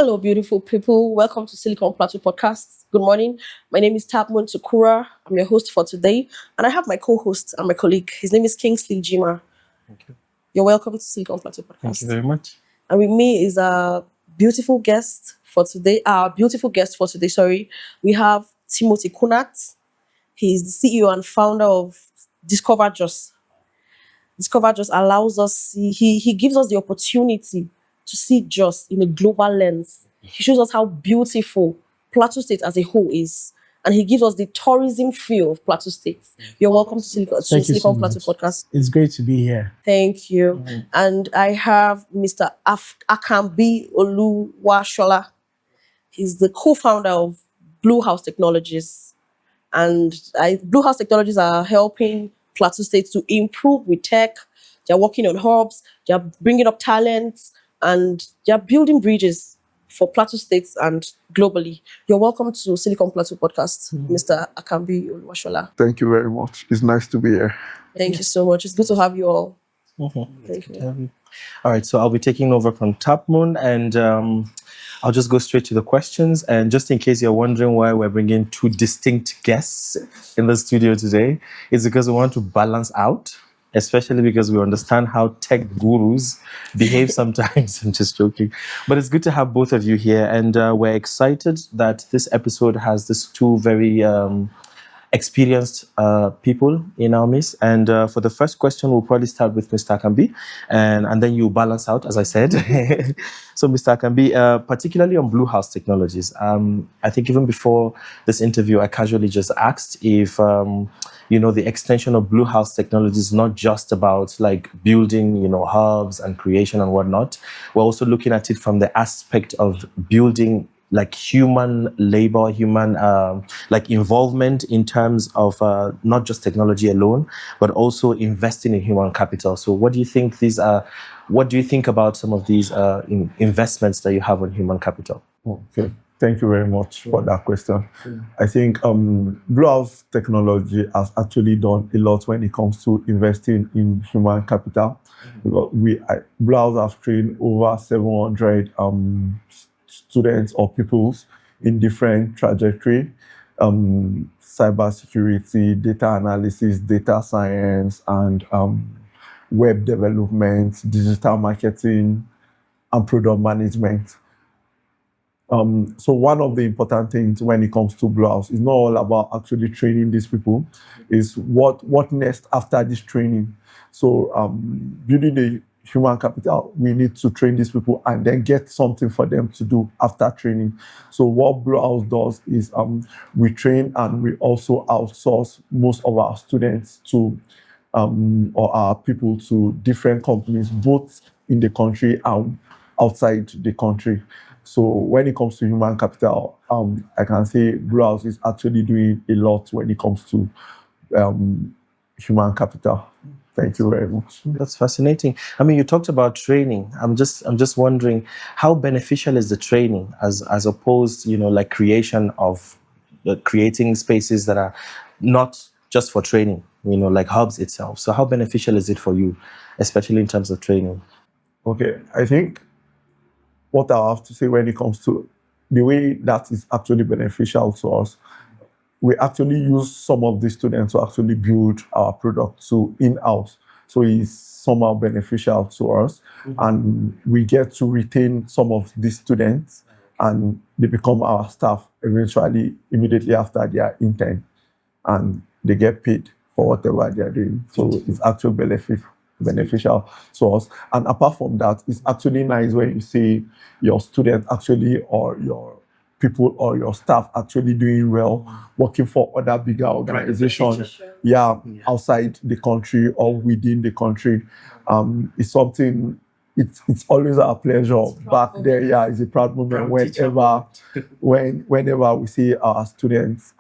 Hello, beautiful people. Welcome to Silicon Plateau Podcast. Good morning. My name is Tabmun Tukura. I'm your host for today. And I have my co-host and my colleague. His name is Kingsley Jima. Thank you. You're welcome to Silicon Plateau Podcast. Thank you very much. And with me is our beautiful guest for today. We have Timothy Kunat. He's the CEO and founder of Discover Jos. Discover Jos allows us, he gives us the opportunity to see Jos in a global lens. He shows us how beautiful Plateau State as a whole is. And he gives us the tourism feel of Plateau State. You're welcome to Silicon Plateau Podcast. It's great to be here. Thank you. Mm-hmm. And I have Mr. Akambi Oluwashola. He's the co-founder of BlueHouse Technologies. And BlueHouse Technologies are helping Plateau State to improve with tech. They're working on hubs. They're bringing up talents. And they're building bridges for Plateau State and globally. You're welcome to Silicon Plateau Podcast, Mr. Akambi Oluwashola. Thank you very much. It's nice to be here. Thank you so much. It's good to have you all. Thank you. All right, so I'll be taking over from Tapmoon, and I'll just go straight to the questions. And just in case you're wondering why we're bringing two distinct guests in the studio today, it's because we want to balance out, especially because we understand how tech gurus behave sometimes. I'm just joking. But it's good to have both of you here. And we're excited that this episode has these two very experienced people in our midst. And for the first question, we'll probably start with Mr. Akambi, and then you balance out, as I said. So Mr. Akambi, particularly on BlueHouse Technologies, I think even before this interview, I casually just asked if, the extension of BlueHouse Technologies is not just about like building, hubs and creation and whatnot. We're also looking at it from the aspect of building like human labor, like involvement in terms of not just technology alone, but also investing in human capital. So what do you think what do you think about some of these investments that you have on human capital? Okay, thank you very much for that question. I think BlueHouse Technology has actually done a lot when it comes to investing in human capital. BlueHouse have trained over 700 students or peoples in different trajectory, cybersecurity, data analysis, data science, and web development, digital marketing, and product management. So one of the important things when it comes to BlueHouse is not all about actually training these people, is what next after this training. So building the human capital, we need to train these people and then get something for them to do after training. So what BlueHouse does is we train and we also outsource most of our students to or our people to different companies, both in the country and outside the country. So when it comes to human capital, I can say BlueHouse is actually doing a lot when it comes to human capital. Thank you very much. That's fascinating. I mean, you talked about training. I'm just wondering, how beneficial is the training as opposed, like creating spaces that are not just for training, like hubs itself. So how beneficial is it for you, especially in terms of training? Okay, I think what I have to say when it comes to the way that is actually beneficial to us, we actually use some of the students to actually build our product to in-house. So it's somehow beneficial to us. And we get to retain some of these students and they become our staff eventually, immediately after their intern. And they get paid for whatever they're doing. So it's actually beneficial to us. And apart from that, it's actually nice when you see your student actually or your people or your staff actually doing well, working for other bigger organizations, outside the country or within the country. It's something, it's always our pleasure. Back there, it's a proud moment whenever we see our students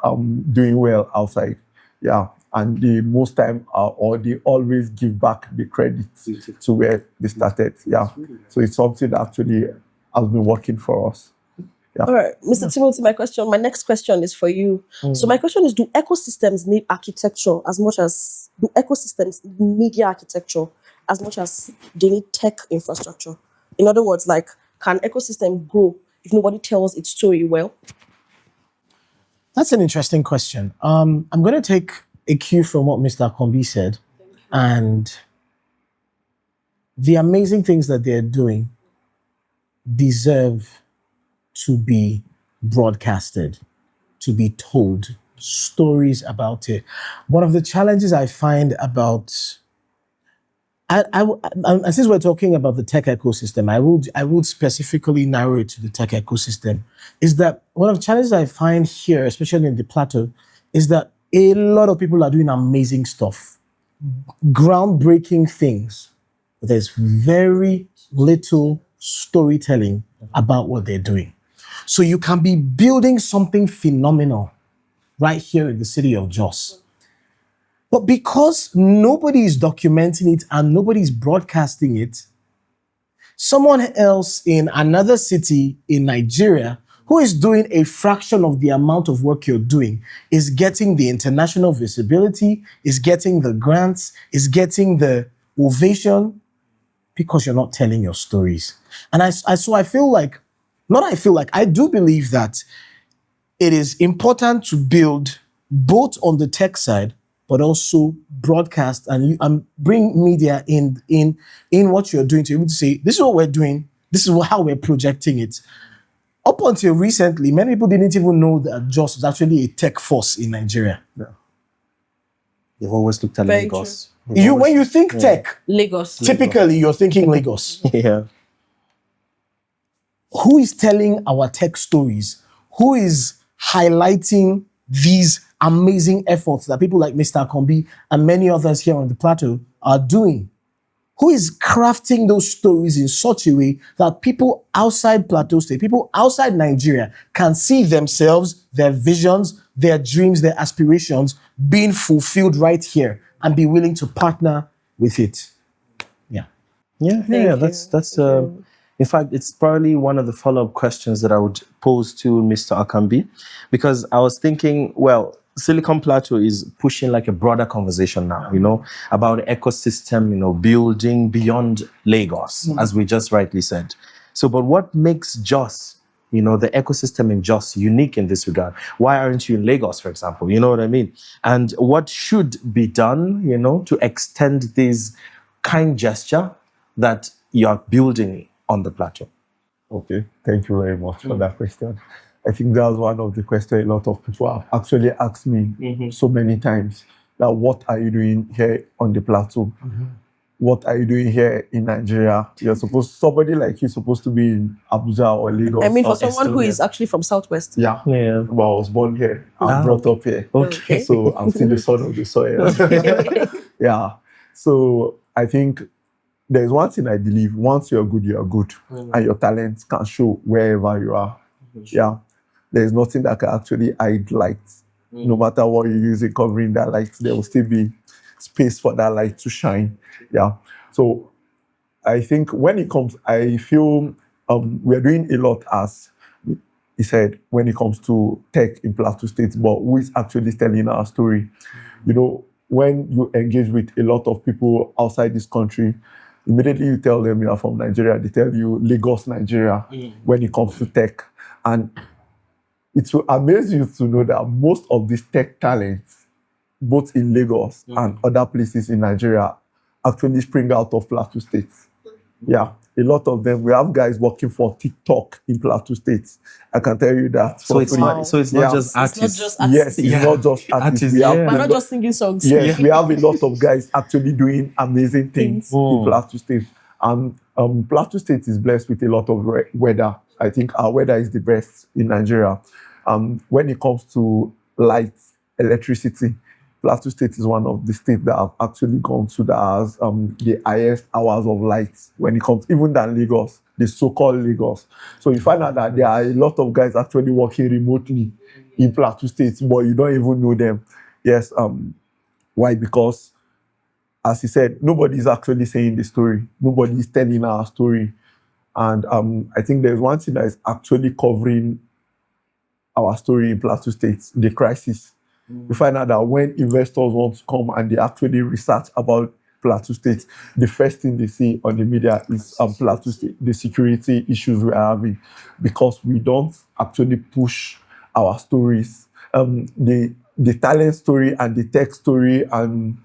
doing well outside. And the most time or they always give back the credit to where they started. So it's something that actually has been working for us. All right, Mr. Timothy, my next question is for you. So my question is, do ecosystems need architecture as much as, do ecosystems need media architecture as much as they need tech infrastructure? In other words, like, can ecosystem grow if nobody tells its story well? That's an interesting question. I'm going to take a cue from what Mr. Kombi said, and the amazing things that they're doing deserve to be broadcasted, to be told stories about it. One of the challenges I find about since we're talking about the tech ecosystem, I would specifically narrow it to the tech ecosystem, is that one of the challenges I find here, especially in the Plateau, is that a lot of people are doing amazing stuff, groundbreaking things. But there's very little storytelling about what they're doing. So you can be building something phenomenal right here in the city of Jos. But because nobody is documenting it and nobody's broadcasting it, someone else in another city in Nigeria who is doing a fraction of the amount of work you're doing is getting the international visibility, is getting the grants, is getting the ovation because you're not telling your stories. And I do believe that it is important to build both on the tech side, but also broadcast and bring media in what you're doing to be able to say, this is what we're doing, this is how we're projecting it. Up until recently, many people didn't even know that Jos was actually a tech force in Nigeria. Yeah. You've always looked at Very Lagos. When you think tech, Lagos. typically you're thinking Lagos. Yeah. Who is telling our tech stories? Who is highlighting these amazing efforts that people like Mr. Kombi and many others here on the Plateau are doing? Who is crafting those stories in such a way that people outside Plateau State, people outside Nigeria can see themselves, their visions, their dreams, their aspirations being fulfilled right here and be willing to partner with it? Yeah. Yeah. That's in fact, it's probably one of the follow-up questions that I would pose to Mr. Akambi, because I was thinking, well, Silicon Plateau is pushing like a broader conversation now, about ecosystem, building beyond Lagos, as we just rightly said. So, but what makes Jos, the ecosystem in Jos unique in this regard? Why aren't you in Lagos, for example? You know what I mean? And what should be done, to extend this kind gesture that you're building on the Plateau? Okay, thank you very much for that question. I think that's one of the questions a lot of people have actually asked me so many times. That what are you doing here on the Plateau? What are you doing here in Nigeria? Somebody like you supposed to be in Abuja or Lagos. I mean, for or someone who is actually from Southwest. Yeah. Well, I was born here. I'm brought up here. Okay. So I'm still the son of the soil. Yeah. So I think there's one thing I believe: once you're good, and your talents can show wherever you are. Yeah. There's nothing that can actually hide light. No matter what you use it covering that light, there will still be space for that light to shine. Yeah. So I think when it comes, I feel we're doing a lot, as he said, when it comes to tech in Plateau State, but who is actually telling our story? When you engage with a lot of people outside this country, immediately you tell them you are from Nigeria, they tell you Lagos, Nigeria, when it comes to tech. And it will amaze you to know that most of these tech talents, both in Lagos and other places in Nigeria, actually spring out of Plateau State. Yeah, a lot of them. We have guys working for TikTok in Plateau State. I can tell you that. So it's not just artists. Yes, it's not just artists. We're not just singing songs. Yes, we have a lot of guys actually doing amazing things in Plateau State. And Plateau State is blessed with a lot of weather. I think our weather is the best in Nigeria. When it comes to light, electricity, Plateau State is one of the states that have actually gone to the highest hours of light when it comes, even than Lagos, the so-called Lagos. So you find out that there are a lot of guys actually working remotely in Plateau State, but you don't even know them. Yes. Why? Because, as he said, nobody is actually saying the story. Nobody is telling our story. And I think there's one thing that is actually covering our story in Plateau State, the crisis. We find out that when investors want to come and they actually research about Plateau State, the first thing they see on the media is Plateau State, the security issues we are having, because we don't actually push our stories, the talent story and the tech story and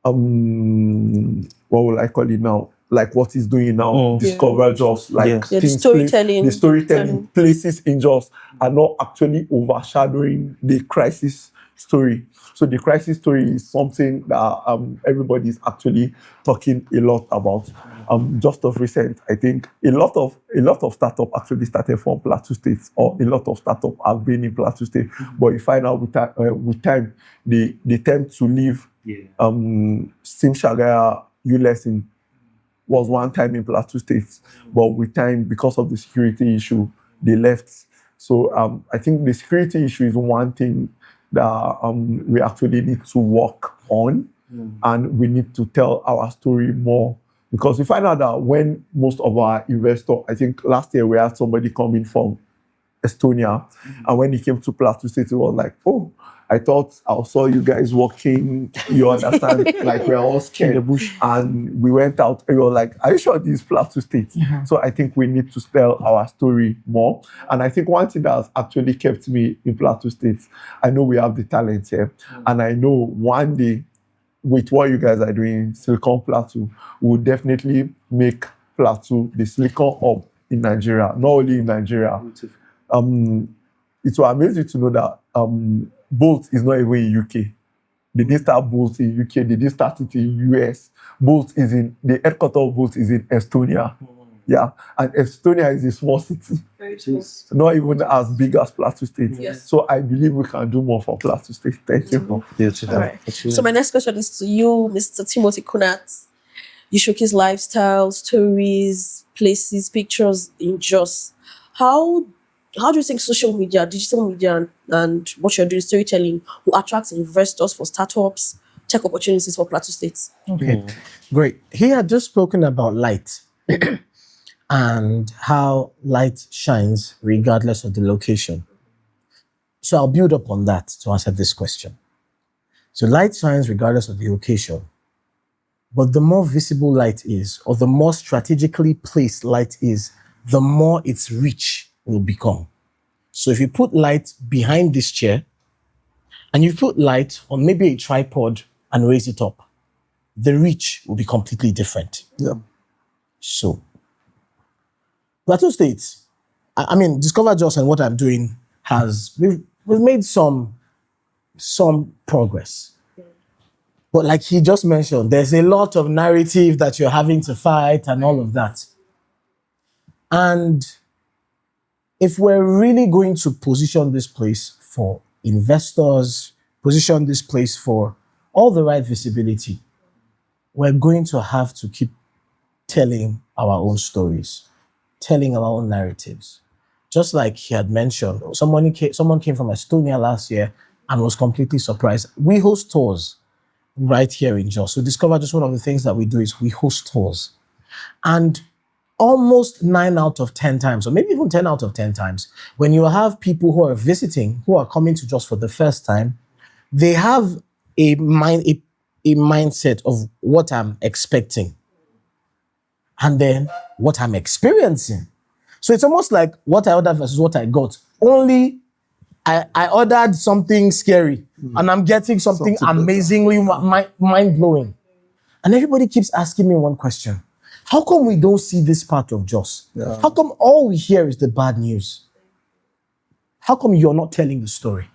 what will I call it now? Like what he's doing now, Discover Jos, like Yeah, the things storytelling. the storytelling places in Jos are not actually overshadowing the crisis story. So the crisis story is something that everybody is actually talking a lot about. Just of recent, I think a lot of startup actually started from Plateau State, or a lot of startup have been in Plateau State. But you find out with time, they tend to leave. Sim Shagaya ULESIN was one time in Plateau State, but with time, because of the security issue, they left. So I think the security issue is one thing that we actually need to work on, and we need to tell our story more. Because we find out that when most of our investors, I think last year we had somebody coming from Estonia, and when he came to Plateau State, it was like, oh, I thought I saw you guys walking, you understand, like we're all scared. In the bush. And we went out and we were like, are you sure this is Plateau State? So I think we need to tell our story more. And I think one thing that has actually kept me in Plateau State, I know we have the talent here, and I know one day, with what you guys are doing, Silicon Plateau will definitely make Plateau the Silicon Hub in Nigeria, not only in Nigeria. It will amaze you to know that Bolt is not even in UK. They didn't start Bolt in UK. They didn't start it in US. The headquarters of Bolt is in Estonia. Yeah, and Estonia is a small city. Very true. Not even as big as Plateau State. Yes. So I believe we can do more for Plateau State. Thank you. All right. So my next question is to you, Mr. Timothy Kunat. You showcase lifestyle, stories, places, pictures in Jos. How do you think social media, digital media, and what you're doing, storytelling, will attract investors for startups, tech opportunities for Plateau State? Okay, great. He had just spoken about light and how light shines regardless of the location. So I'll build up on that to answer this question. So light shines regardless of the location, but the more visible light is, or the more strategically placed light is, the more its reach will become. So if you put light behind this chair and you put light on maybe a tripod and raise it up, the reach will be completely different. Yeah. So Plateau State, I mean, Discover Jos and what I'm doing we've made some progress. But like he just mentioned, there's a lot of narrative that you're having to fight and all of that. And if we're really going to position this place for investors, position this place for all the right visibility, we're going to have to keep telling our own stories, telling our own narratives. Just like he had mentioned, someone came from Estonia last year and was completely surprised. We host tours right here in Jos. So Discover Jos, one of the things that we do is we host tours. And almost 9 out of 10 times, or maybe even 10 out of 10 times, when you have people who are visiting, who are coming to Jos for the first time, they have a mindset of what I'm expecting and then what I'm experiencing. So it's almost like what I ordered versus what I got. Only I ordered something scary and I'm getting something amazingly mind-blowing. And everybody keeps asking me one question. How come we don't see this part of Jos? Yeah. How come all we hear is the bad news? How come you're not telling the story?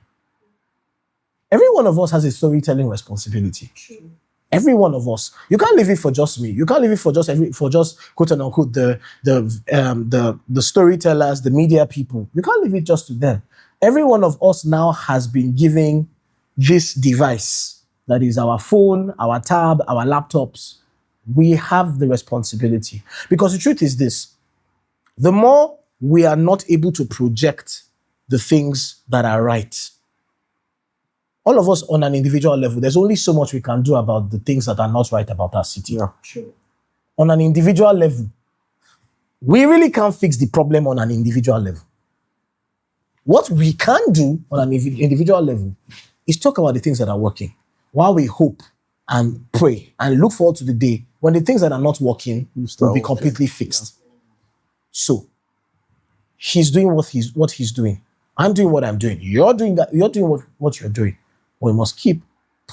Every one of us has a storytelling responsibility. True. Every one of us. You can't leave it for just me. You can't leave it for just quote and unquote the storytellers, the media people. You can't leave it just to them. Every one of us now has been given this device that is our phone, our tab, our laptops. We have the responsibility. Because the truth is this, the more we are not able to project the things that are right, all of us on an individual level, there's only so much we can do about the things that are not right about our city. Yeah. Sure. On an individual level, we really can't fix the problem on an individual level. What we can do on an individual level is talk about the things that are working while we hope and pray and look forward to the day when the things that are not working will be completely fixed. So he's doing what he's doing. I'm doing what I'm doing. You're doing that. You're doing what you're doing. We must keep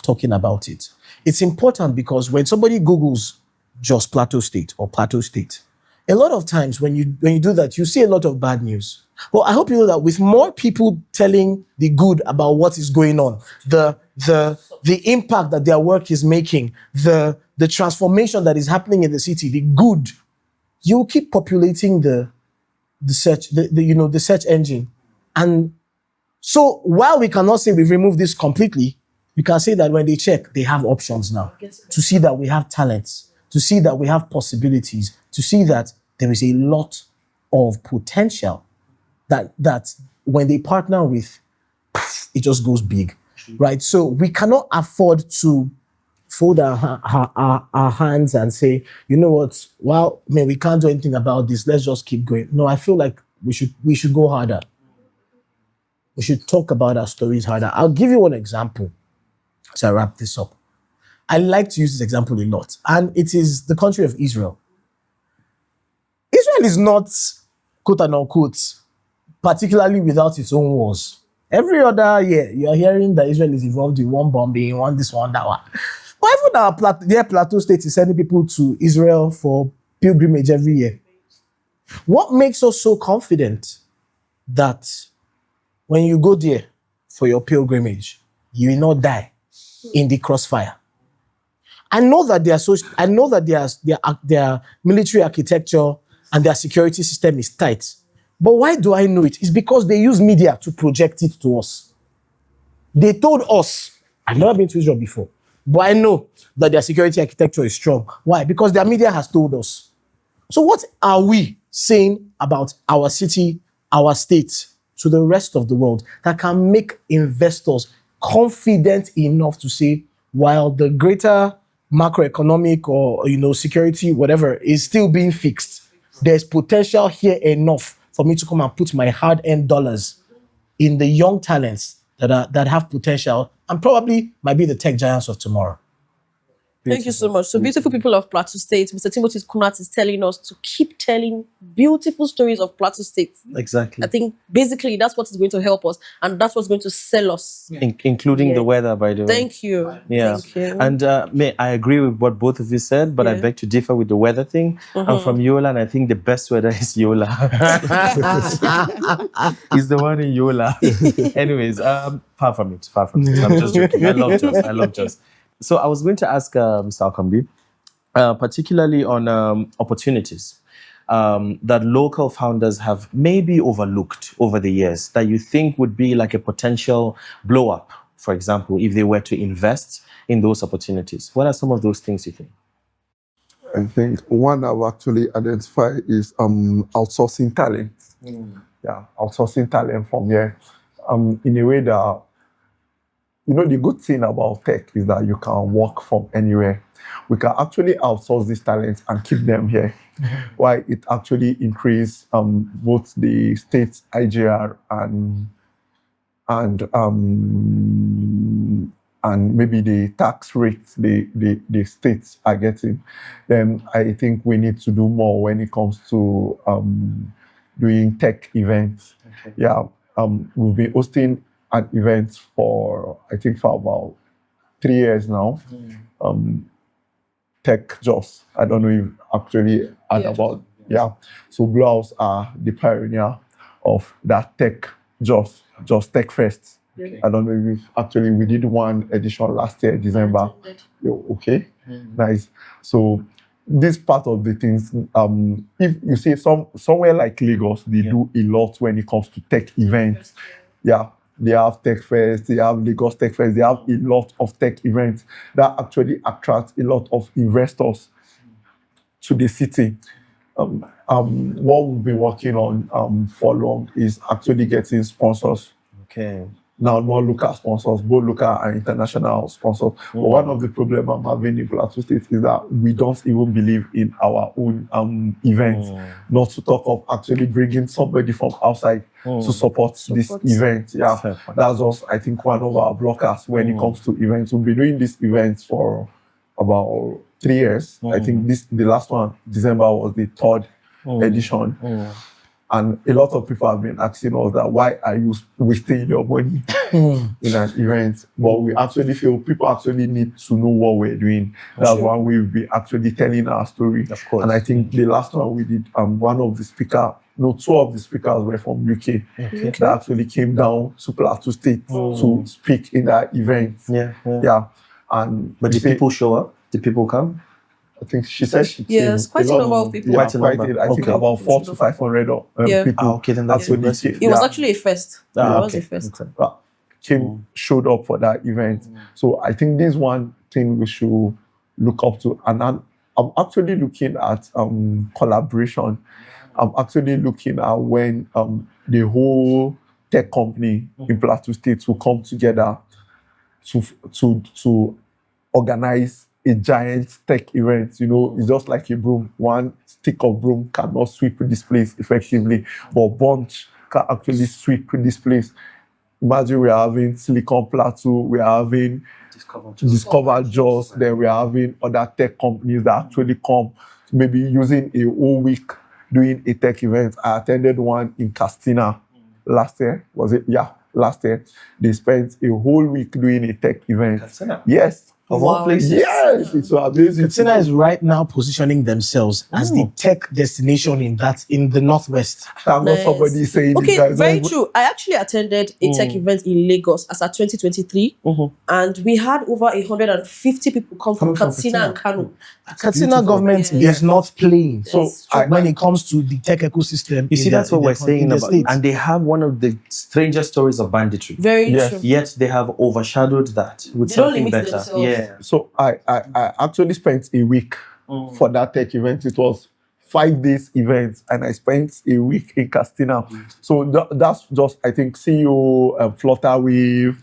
talking about it. It's important because when somebody Googles just Plateau State or Plateau State, a lot of times when you do that, you see a lot of bad news. Well, I hope you know that with more people telling the good about what is going on, the impact that their work is making, the transformation that is happening in the city, the good, you keep populating the search, the search engine. And so while we cannot say we've removed this completely, we can say that when they check, they have options now to see that we have talents, to see that we have possibilities, to see that there is a lot of potential that when they partner with, it just goes big, right? So we cannot afford to fold our hands and say, you know what, well, man, we can't do anything about this. Let's just keep going. No, I feel like we should go harder. We should talk about our stories harder. I'll give you one example as I wrap this up. I like to use this example a lot, and it is the country of Israel. Israel is not, quote and unquote, particularly without its own wars. Every other year, you are hearing that Israel is involved in one bombing, one this, one that one. But even our Plateau State is sending people to Israel for pilgrimage every year. What makes us so confident that when you go there for your pilgrimage, you will not die in the crossfire? I know that their military architecture and their security system is tight. But why do I know it? It's because they use media to project it to us. They told us, I've never been to Israel before, but I know that their security architecture is strong. Why? Because their media has told us. So what are we saying about our city, our state, to the rest of the world that can make investors confident enough to say, while the greater macroeconomic or security, whatever, is still being fixed, there's potential here enough for me to come and put my hard-earned dollars in the young talents that have potential and probably might be the tech giants of tomorrow. Thank you so much. So, beautiful people of Plateau State, Mr. Timothy Kunat is telling us to keep telling beautiful stories of Plateau State. Exactly. I think basically that's what is going to help us, and that's what's going to sell us. Including the weather, by the way. Thank you. Yeah. Thank you. And I agree with what both of you said, but I beg to differ with the weather thing. I'm from Yola, and I think the best weather is Yola. Is the one in Yola. Anyways, far from it. I'm just joking. I love Jos. So I was going to ask Mr. Akambi, particularly on opportunities that local founders have maybe overlooked over the years that you think would be like a potential blow up, for example, if they were to invest in those opportunities. What are some of those things you think? I think one I've actually identified is outsourcing talent. Yeah, outsourcing talent from here in a way that, the good thing about tech is that you can work from anywhere. We can actually outsource these talents and keep them here. Why it actually increase both the state's IGR and maybe the tax rates the states are getting. Then I think we need to do more when it comes to doing tech events. Okay. Yeah, we've been hosting an event for about 3 years now. Tech Jos. I don't know if you actually heard about. Yeah. So BlueHouse are the pioneer of that Tech Jos Tech Fest. Okay. I don't know if we did one edition last year, December. Okay. Nice. So this part of the things, if you see somewhere like Lagos, they do a lot when it comes to tech events. Yeah. They have Tech Fest, they have Lagos Tech Fest, they have a lot of tech events that actually attract a lot of investors to the city. What we've been working on for long is actually getting sponsors. Okay. Now, not local sponsors, both local and international sponsors. But one of the problems I'm having in Plateau State is that we don't even believe in our own events, not to talk of actually bringing somebody from outside to support this event. Yeah, that's also, I think, one of our blockers when it comes to events. We've been doing these events for about 3 years. I think the last one, December, was the third edition. And a lot of people have been asking us that, why are you wasting your money in an event? But we actually feel people actually need to know what we're doing. That's why we've been actually telling our story. Of course. And I think the last one we did, two of the speakers were from UK that actually came down to Plateau State to speak in that event. Yeah. And But did people show up? Did people come? I think she said she came. Yes, quite a number of people. Yeah, Quite a number. I think about 400 to 500 people. Okay, then that's actually impressive. It was actually a first. It was a first. Showed up for that event. So I think this one thing we should look up to. And I'm actually looking at collaboration. I'm actually looking at when the whole tech company in Plateau State will come together to organize a giant tech event. It's just like a broom. One stick of broom cannot sweep this place effectively, but a bunch can actually sweep this place. Imagine we are having Silicon Plateau, we are having Discover Jos, then we are having other tech companies that actually come, maybe using a whole week doing a tech event. I attended one in Castina last year. Was it? Yeah, last year. They spent a whole week doing a tech event. Castina? Yes. Of all places? Yes, it's so amazing. Katsina is right now positioning themselves as the tech destination in the Northwest. I'm not somebody saying Okay, it, very true. I actually attended a tech event in Lagos as at 2023, and we had over 150 people come from Katsina and Kano. Katsina government is not playing. So when it comes to the tech ecosystem, You see, that's what we're saying about. States. And they have one of the strangest stories of banditry. Very Yes. true. Yet they have overshadowed that with They don't something limit better. themselves. Yeah. So I actually spent a week for that tech event. It was 5 days event, and I spent a week in Castina. So that's just, I think, CEO Flutterwave.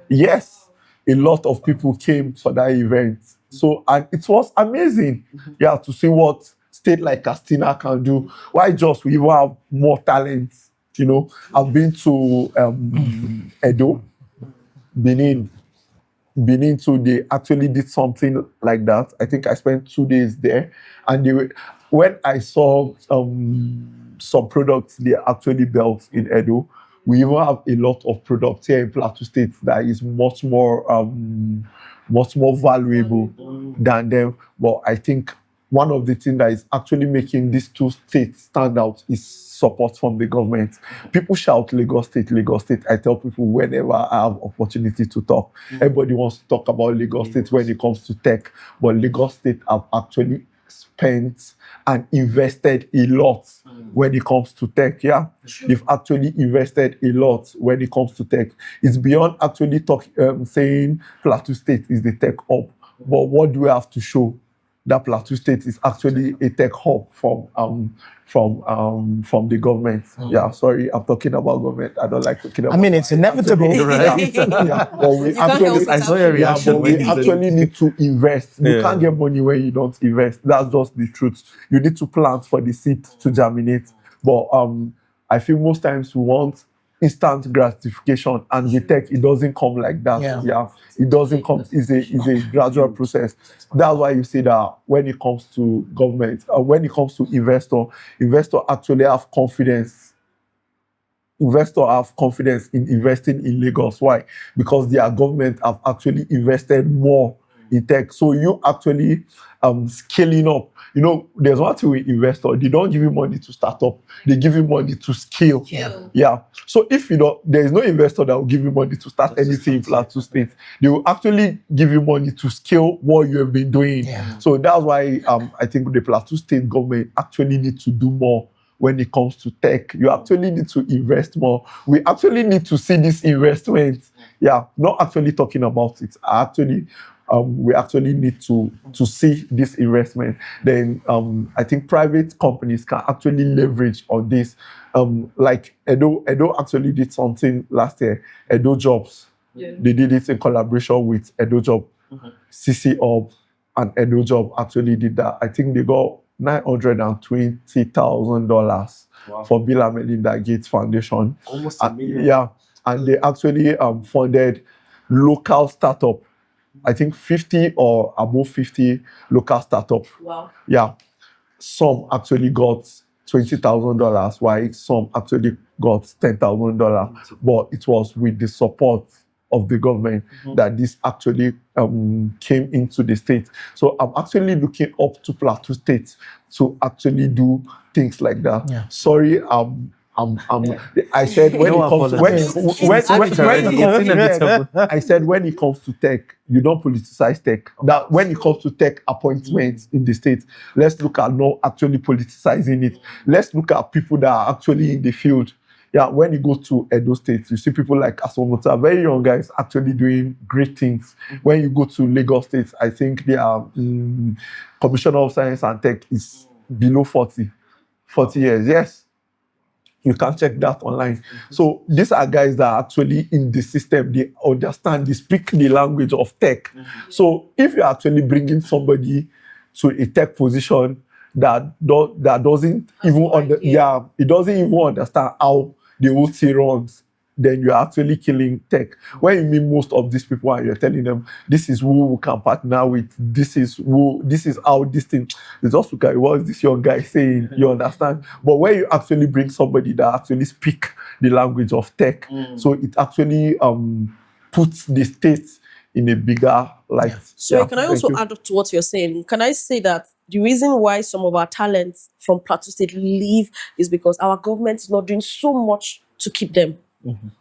Yes, a lot of people came for that event. So, and it was amazing, to see what state like Castina can do. Why just we even have more talent, I've been to Edo, Benin, so they actually did something like that. I think I spent 2 days there, and when I saw some products they actually built in Edo, we even have a lot of products here in Plateau State that is much more valuable than them. But I think one of the things that is actually making these two states stand out is support from the government. People shout Lagos State, Lagos State. I tell people whenever I have opportunity to talk, everybody wants to talk about Lagos State when it comes to tech, but Lagos State have actually spent and invested a lot when it comes to tech. They've actually invested a lot when it comes to tech. It's beyond actually saying Plateau State is the tech hub, but what do we have to show? That Plateau State is actually a tech hub from the government. Sorry, I'm talking about government. I don't like talking about. I mean, it's inevitable, right? But we actually, I saw your reaction. but we actually need to invest. You can't get money when you don't invest. That's just the truth. You need to plant for the seed to germinate. But I feel most times we want instant gratification, and with tech it doesn't come like that. It doesn't come. It's a gradual process. That's why you see that when it comes to government, when it comes to investor actually have confidence. Investors have confidence in investing in Lagos. Why? Because their government have actually invested more in tech. So you actually scaling up. There's one thing with investors. They don't give you money to start up. They give you money to scale. So if there's no investor that will give you money to start anything in Plateau State. They will actually give you money to scale what you have been doing. So that's why I think the Plateau State government actually need to do more when it comes to tech. You actually need to invest more. We actually need to see this investment. Not actually talking about it. We actually need to see this investment. Then I think private companies can actually leverage on this. Like Edo actually did something last year. Edo Jobs. They did it in collaboration with Edo Job. CC Hub and Edo Job actually did that. I think they got $920,000 for Bill and Melinda Gates Foundation. Almost $1 million. And they actually funded local startup I think 50 or above 50 local startups. Wow. Yeah. Some actually got $20,000, while some actually got $10,000. But it was with the support of the government that this actually came into the state. So I'm actually looking up to Plateau State to actually do things like that. Yeah. Sorry, I said when No it comes to apologies. I said when it comes to tech, you don't politicize tech. That when it comes to tech appointments in the state, let's look at not actually politicizing it. Let's look at people that are actually in the field. Yeah, when you go to Edo State, you see people like Asomota, very young guys actually doing great things. When you go to Lagos State, I think their Commissioner of Science and Tech is below 40 years. Yes. You can check that online. So these are guys that are actually in the system. They understand, they speak the language of tech. So if you're actually bringing somebody to a tech position that doesn't even it doesn't even understand how the whole thing runs, then you're actually killing tech. When you meet most of these people and you're telling them, this is who we can partner with, this is how this thing, it's just look at what is this young guy saying, you understand? But when you actually bring somebody that actually speak the language of tech, so it actually puts the state in a bigger light. So can I also add up to what you're saying? Can I say that the reason why some of our talents from Plateau State leave is because our government is not doing so much to keep them.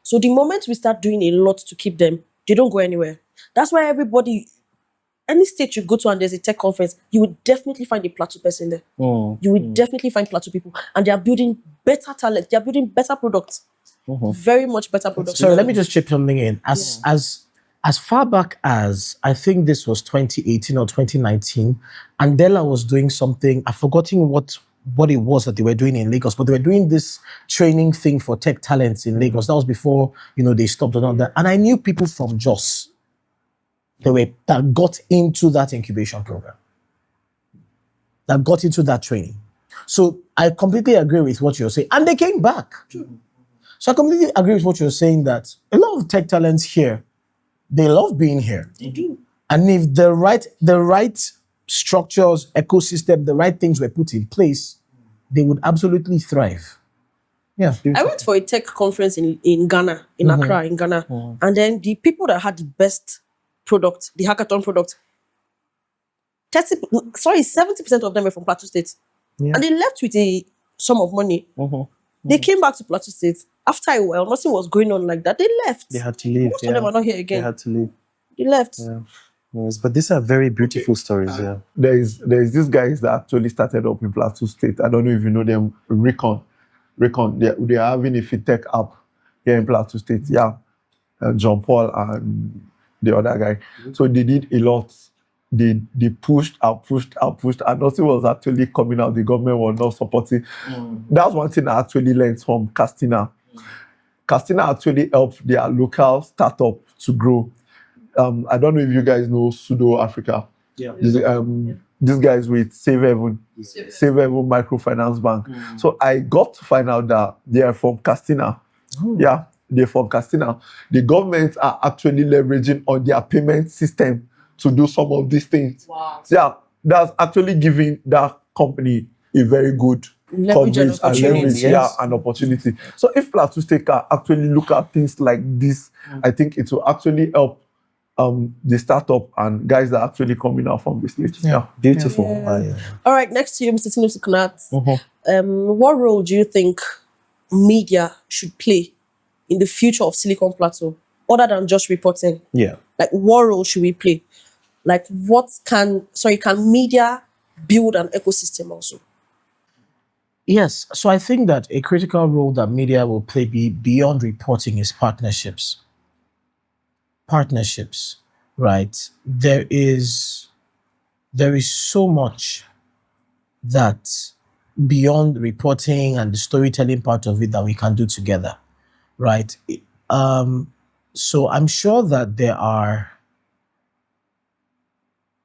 So the moment we start doing a lot to keep them, they don't go anywhere. That's why everybody, any state you go to and there's a tech conference, you will definitely find a Plateau person there. You will definitely find Plateau people. And they are building better talent. They are building better products. Very much better products. Sorry, let me just chip something in. As far back as, I think this was 2018 or 2019, Andela was doing something, I've forgotten what it was that they were doing in Lagos, but they were doing this training thing for tech talents in Lagos. That was before, they stopped and all that. And I knew people from Jos that got into that incubation program, that got into that training. So I completely agree with what you're saying. And they came back. So I completely agree with what you're saying, that a lot of tech talents here, they love being here. They do. And if the right structures, ecosystem, the right things were put in place, they would absolutely thrive. Yeah. I went for a tech conference in Ghana, in Accra, in Ghana. And then the people that had the best product, the hackathon product, 70% of them were from Plateau State. Yeah. And they left with a sum of money. They came back to Plateau State. After a while, nothing was going on like that. They left. They had to leave. Most of them are not here again. They had to leave. They left. Yeah. Yes, but these are very beautiful stories. Yeah. There is these guys that actually started up in Plateau State. I don't know if you know them, Recon. They are having a fintech app here in Plateau State. Yeah. John Paul and the other guy. So they did a lot. They pushed, and nothing was actually coming out. The government was not supporting. That's one thing I actually learned from Castina. Castina actually helped their local startup to grow. I don't know if you guys know Sudo Africa. Yeah. These guys with Save Heaven Microfinance Bank. So I got to find out that they are from Castina. Yeah, they're from Castina. The government are actually leveraging on their payment system to do some of these things. Wow. Yeah, that's actually giving that company a very good Leverage and opportunity. an opportunity. So if Plateau State can actually look at things like this, I think it will actually help the startup and guys that are actually coming out from the state. Yeah. Beautiful. Yeah. All right, next to you, Mr. Tinubu Kunat. What role do you think media should play in the future of Silicon Plateau, other than just reporting? Yeah. Like, what role should we play? Like, can media build an ecosystem also? Yes. So I think that a critical role that media will play beyond reporting is partnerships. Partnerships, right? There is so much that beyond reporting and the storytelling part of it that we can do together, right? So I'm sure that there are.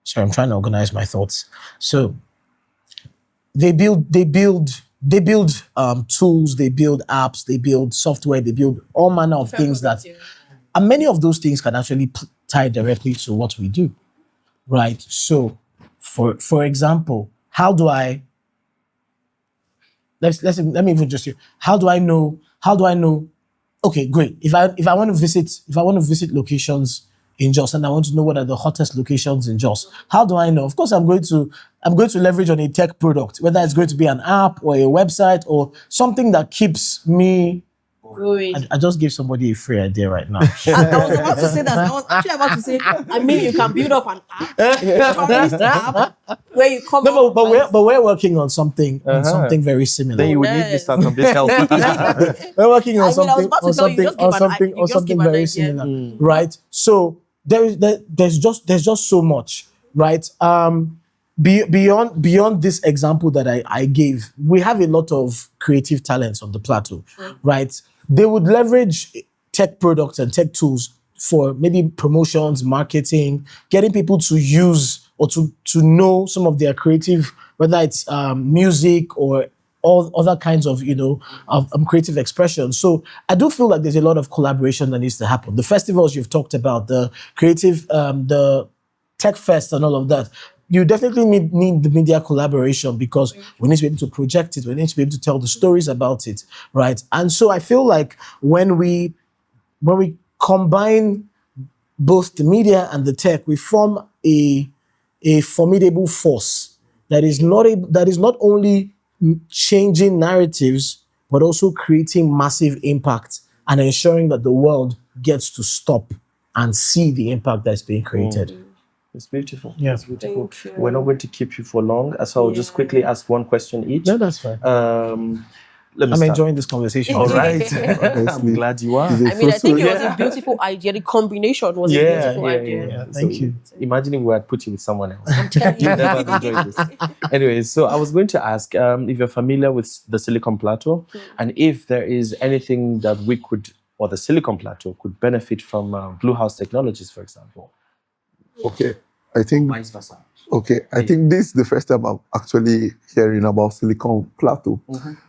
Sorry, I'm trying to organize my thoughts. So they build tools, they build apps, they build software, they build all manner of things and many of those things can actually tied directly to what we do, right? So, for example, how do I let me even just say, how do I know? Okay, great. If I want to visit locations in Jos and I want to know what are the hottest locations in Jos, how do I know? Of course, I'm going to leverage on a tech product, whether it's going to be an app or a website or something that keeps me. I just gave somebody a free idea right now. I was about to say that. I was actually about to say, I mean, you can build up an app, tourist app, where you come No, up but we're working on something very similar. Then you would need Yes. this from this help. We're working on I mean, I was about to tell you, just give something an very idea. similar, right? So there's just so much, right? Beyond this example that I gave, we have a lot of creative talents on the plateau, right? They would leverage tech products and tech tools for maybe promotions, marketing, getting people to use or to know some of their creative, whether it's music or all other kinds of of creative expression. So I do feel like there's a lot of collaboration that needs to happen. The festivals you've talked about, the creative, the tech fest and all of that. You definitely need the media collaboration because we need to be able to project it. We need to be able to tell the stories about it, right? And so I feel like when we combine both the media and the tech, we form a formidable force that is not only changing narratives but also creating massive impact and ensuring that the world gets to stop and see the impact that's being created. It's beautiful. Yeah. It's beautiful. Thank you. We're not going to keep you for long, so I'll just quickly ask one question each. No, that's fine. Let me I'm start. enjoying this conversation. All right. I'm Honestly. glad you are. I mean, I think it was a beautiful idea. The combination was a beautiful idea. Yeah, thank you. Imagining we had put you with someone else. I'm telling you. You'd never have enjoyed this. Anyway, so I was going to ask if you're familiar with the Silicon Plateau and if there is anything that we could, or the Silicon Plateau could benefit from BlueHouse technologies, for example. Okay, I think Vice versa. Okay, I think this is the first time I'm actually hearing about Silicon Plateau.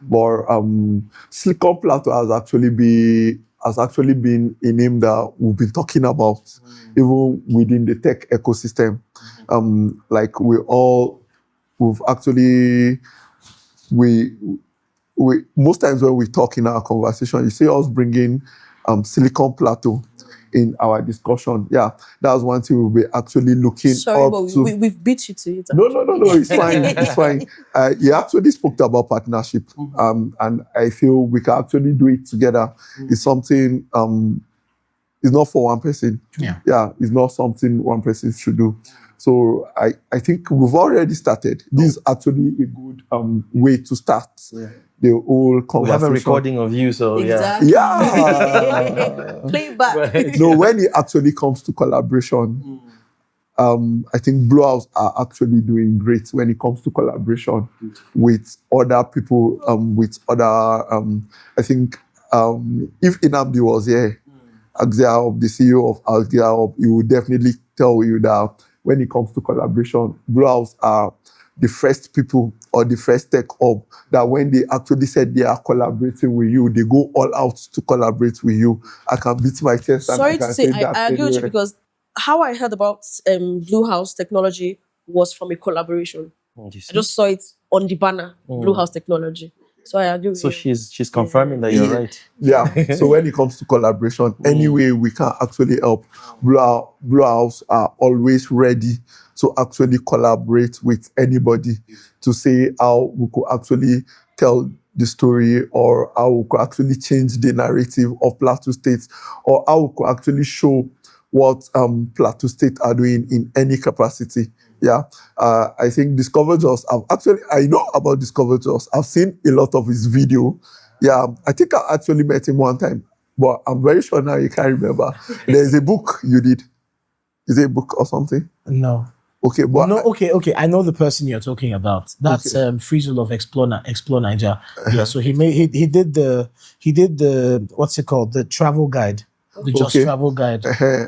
But Silicon Plateau has actually been a name that we've been talking about, even within the tech ecosystem. Like we most times when we talk in our conversation, you see us bringing Silicon Plateau in our discussion. Yeah, that's one thing we'll be actually looking Sorry, up but to. we've beat you to it. No, it's fine. It's fine. You actually spoke about partnership, and I feel we can actually do it together. It's something. It's not for one person. Yeah, it's not something one person should do. So I think we've already started. This is actually a good way to start the whole conversation. We have a recording of you, so Exactly. Yeah. Play back. Right. No, when it actually comes to collaboration, I think BlueHouse are actually doing great when it comes to collaboration with other people, with other, I think if Inamdi was here, Axial, the CEO of Axial, he would definitely tell you that when it comes to collaboration, BlueHouse are the first people or the first tech hub that when they actually said they are collaborating with you, they go all out to collaborate with you. I can beat my chest. Sorry and I to can say, that I agree with you anywhere. because how I heard about BlueHouse technology was from a collaboration. I just saw it on the banner, BlueHouse technology. So I agree with So you. she's confirming that you're right. Yeah. So when it comes to collaboration, anyway, we can actually help. BlueHouse are always ready to actually collaborate with anybody to say how we could actually tell the story or how we could actually change the narrative of Plateau State or how we could actually show what Plateau State are doing in any capacity. Yeah, I think Discover Jos, I know about Discover Jos. I've seen a lot of his video. Yeah, I think I actually met him one time, but I'm very sure now you can't remember. There's a book you did. Is it a book or something? No. Okay, but No, okay. I know the person you're talking about. That's Frizzle of Explore Niger. Yeah, so he did the what's it called? The travel guide. The Just Travel Guide.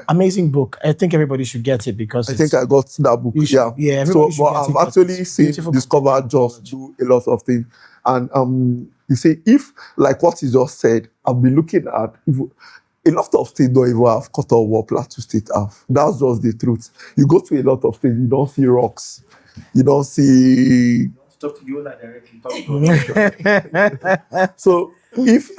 Amazing book. I think everybody should get it because I think I got that book. Yeah, So, everybody should but get it. I've actually It's seen beautiful Discover Jos do a lot of things. And you say, if, like what you just said, I've been looking at, a lot of states don't even have quarter of what Plateau State have. That's just the truth. You go to a lot of states, you don't see rocks. You don't see. Talk to you directly. So if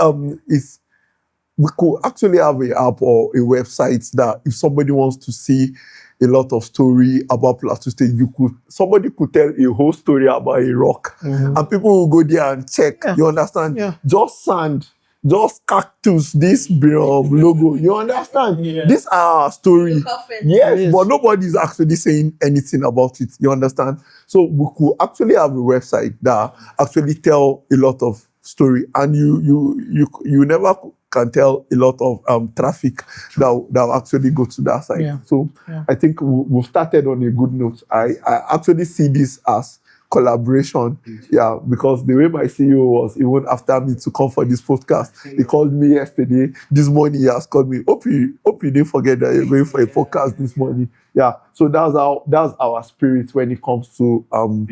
we could actually have an app or a website that if somebody wants to see a lot of story about Plateau State, somebody could tell a whole story about a rock, and people will go there and check. Yeah. You understand? Yeah. Just sand, just cactus, this logo. You understand? Yeah. These are our story. Yes, Yes. but nobody is actually saying anything about it. You understand? So we could actually have a website that actually tell a lot of story, and you never can tell a lot of traffic that will actually go to that side. Yeah. So Yeah. I think we've started on a good note. I actually see this as collaboration. Yeah, because the way my CEO was, even after me to come for this podcast, he called me yesterday. This morning he has called me. Hope you didn't forget that you're going for a podcast this morning. Yeah. So that's our spirit when it comes to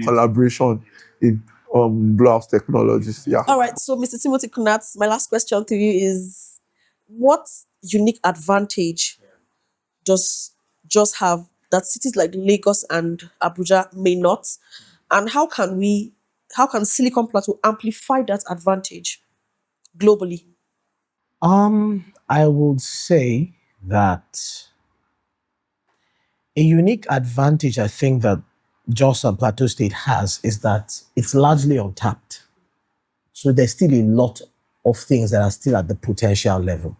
collaboration in BlueHouse Technologies. Yeah. All right. So, Mr. Timothy Kunat, my last question to you is: what unique advantage does Jos have that cities like Lagos and Abuja may not? And how can Silicon Plateau amplify that advantage globally? I would say that a unique advantage I think that Jos and Plateau State has is that it's largely untapped. So there's still a lot of things that are still at the potential level.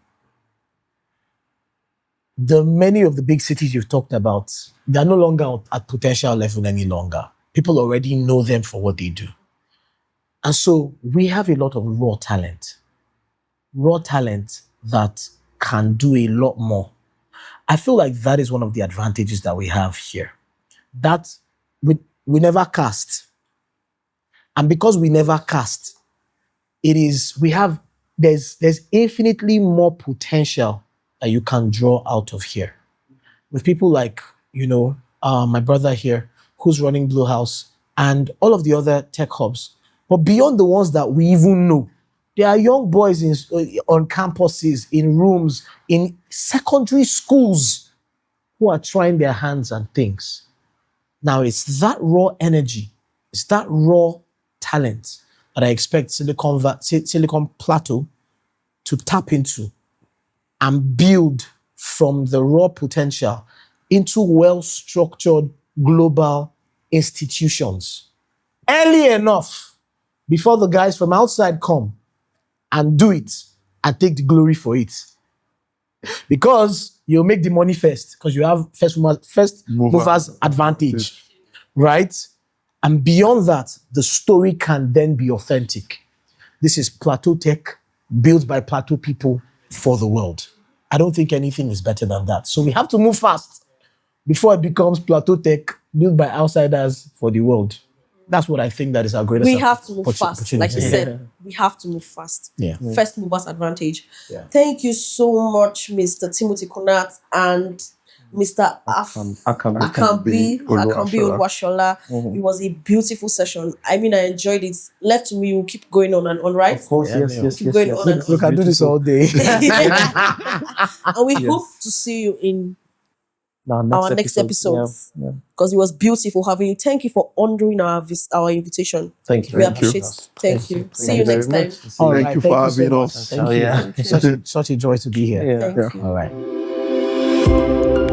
Many of the big cities you've talked about, they're no longer at potential level any longer. People already know them for what they do. And so we have a lot of raw talent that can do a lot more. I feel like that is one of the advantages that we have here. That we never cast. And because we never cast, there's infinitely more potential that you can draw out of here. With people like, my brother here, who's running BlueHouse, and all of the other tech hubs. But beyond the ones that we even know, there are young boys on campuses, in rooms, in secondary schools who are trying their hands and things. Now, it's that raw energy, it's that raw talent that I expect Silicon Plateau to tap into and build from the raw potential into well-structured global institutions early enough before the guys from outside come and do it and take the glory for it. Because you'll make the money first, because you have first movers advantage, right? And beyond that, the story can then be authentic. This is Plateau Tech, built by Plateau people for the world. I don't think anything is better than that. So we have to move fast before it becomes Plateau Tech, built by outsiders for the world. That's what I think that is our greatest We have to move fast. opportunity. Like you said, we have to move fast. Yeah. First movers advantage. Yeah. Thank you so much, Mr. Timothy Kunat and Mr. Akambi Oluwashola. It was a beautiful session. I mean, I enjoyed it. Left to me, we'll keep going on and on, right? Of course, Yeah, yes. Keep going on and on. We can do this all day. And we hope to see you in our next episodes. Yeah. Because it was beautiful having you. Thank you for honoring our invitation. Thank you. We appreciate it. Thank you. See you next time. All Thank right, you for so having much. us. Thank you. Yeah. Such a joy to be here. Yeah. Thank you. All right.